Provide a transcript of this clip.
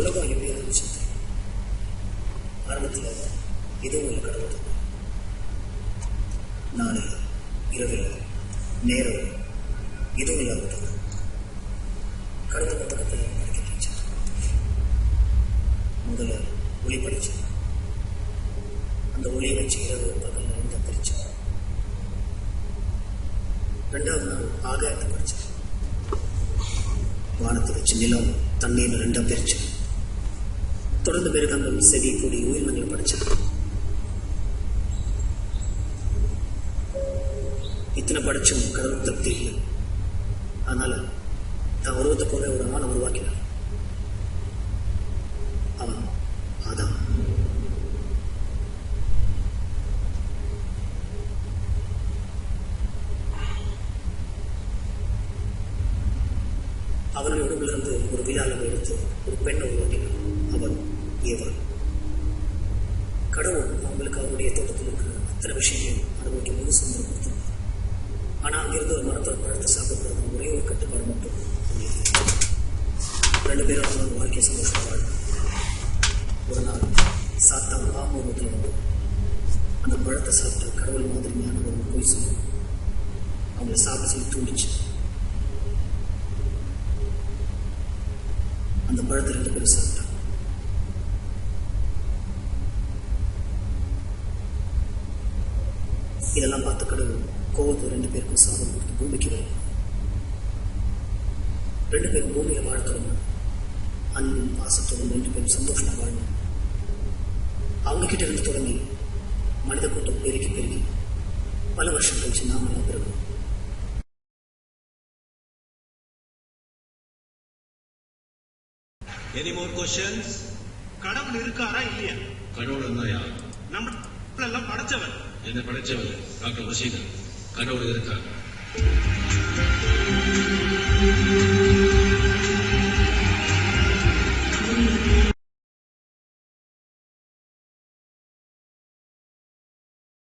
உலகம் எப்படி இருந்துச்சு? ஆரம்பத்தில் இதுவும் இல்லை, கடவுள் நாள் இரவில் நேரம் இதுவும் இல்லாமல் கடந்த புத்தகத்தில் படிக்க படித்தேன். முதல்ல ஒளி படித்தேன். அந்த ஒளியை வச்சு இரவு பகல் ரெண்டாக பிரித்தேன். ரெண்டாவது நாள் ஆகாயத்தை படித்தேன். வானத்தை வச்சு நிலம் தண்ணீர் ரெண்டாக பிரித்தேன். தொடர்ந்து மிருகங்கள் செடி கொடி உயிரினங்களை படித்தேன். இத்தனை படிச்சும் கடவுள் திருப்தி இல்லை. அதனால தான் உருவத்தை போல ஒரு ஆணை உருவாக்கினான். அவன் ஆதாம். அவனுடைய உடம்பிலிருந்து ஒரு விழாவை எடுத்து ஒரு பெண்ணை உருவாக்கினான். அவன் ஏவாள். கடவுள் அவங்களுக்கு அவருடைய தோட்டத்தில் இருக்கிற அத்தனை விஷயங்களையும் அனுபவிக்க முழு சுதந்திரம் கொடுத்தாங்க. ஆனால் அங்கிருந்து ஒரு மரத்தோட பழத்தை சாப்பிடுறது ஒரே ஒரு கட்டுப்பாடு மட்டும். ரெண்டு பேரும் அவங்க வாழ்க்கையை சந்தோஷமாக வாழ்ந்தாங்க. ஒரு நாள் சாத்தான் ஆமூகத்தில் வந்து அந்த பழத்தை சாப்பிட்டு கடவுள் மாதிரியான ஒரு போய் சொல்லி அவங்கள சாப்பிட சொல்லி தூண்டிச்சு. அந்த பழத்தை ரெண்டு பேரும் சாப்பிட்டாங்க. இதெல்லாம் பார்த்த கடவுள் கோவத்தை ரெண்டு பேருக்கும் சாபம் கொடுத்து பூமிக்கு வரும். ரெண்டு பேரும் பூமியில வாழ தொடங்கணும். அன்பும் பாசத்தோடும் ரெண்டு பேரும் சந்தோஷமா வாழணும். அவங்க கிட்ட இருந்து தொடங்கி மனித கூட்டம் பெருகி பல வருஷம் கழிச்சு நாம எல்லாம் பிறகு. Any more questions? கடவுள் இருக்காரா இல்லையா? கடவுள் இருந்தா யார்? நம்ம எல்லாம் படைச்சவர். என்ன படைச்சவர்? டாக்டர் வசீகர். கடவுள் இருக்கார்.